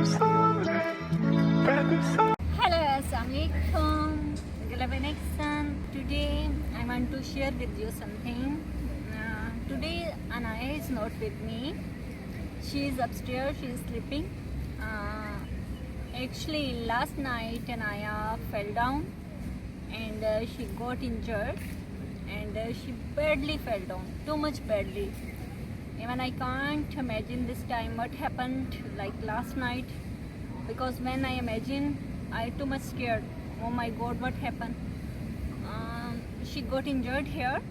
Hello, Assalamualaikum. Maxan. Today I want to share with you something. Today Anaya is not with me. She is upstairs. She is sleeping. Actually, last night Anaya fell down and she got injured, and she badly fell down. Too much badly. Even I can't imagine this time what happened like last night, because when I imagine, I too much scared. Oh my God, what happened? She got injured here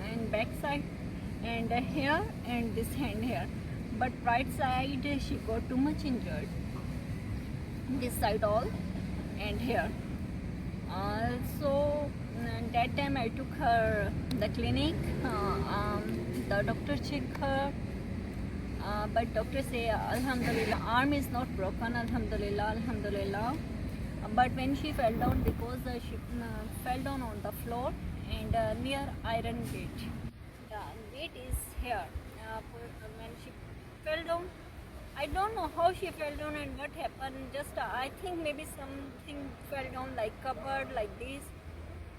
and back side and here and this hand here, but right side she got too much injured. This side all and here. So that time I took her the clinic. The doctor checked her, but doctor say Alhamdulillah, arm is not broken, Alhamdulillah, Alhamdulillah. But when she fell down, because she fell down on the floor and near iron gate. The gate is here. When she fell down, I don't know how she fell down and what happened. Just I think maybe something fell down like cupboard like this.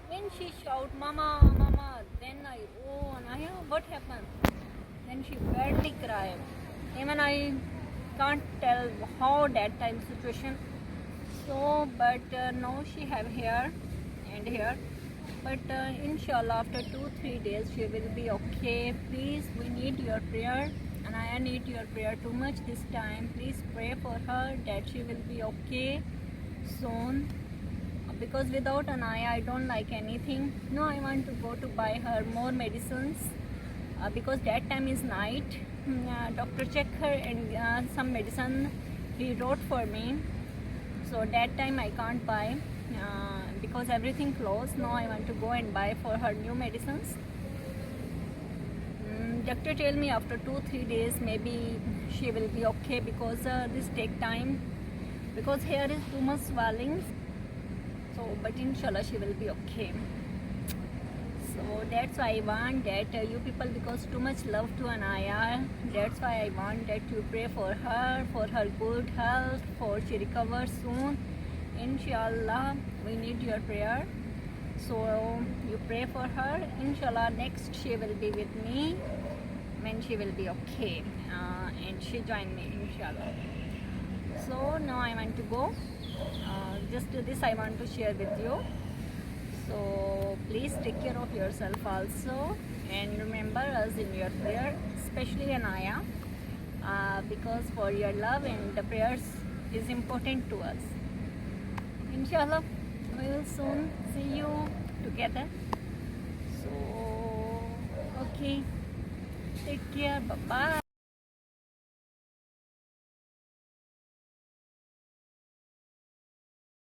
When she shout, "Mama, Mama," then oh Anaya, what happened? Then she badly cried. Even I can't tell how that time situation. So, but now she have here and here. But inshallah, after 2-3 days, she will be okay. Please, we need your prayer, and I need your prayer too much this time. Please pray for her that she will be okay soon. Because without Anaya, I don't like anything. No, I want to go to buy her more medicines. Because that time is night. Doctor checked her and some medicine he wrote for me. So that time I can't buy because everything closed. Now I want to go and buy for her new medicines. Doctor tell me after 2-3 days maybe she will be okay, because this take time, because here is too much swelling. So but inshallah she will be okay. So that's why I want that you people, because too much love to Anaya, that's why I want that you pray for her good health, for she recovers soon. Inshallah, we need your prayer. So you pray for her. Inshallah, next she will be with me when she will be okay, and she join me, inshallah. So now I want to go. Just this I want to share with you. So please take care of yourself also, and remember us in your prayer, especially Anaya, because for your love and the prayers is important to us. Inshallah, we will soon see you together. So okay, take care, bye bye.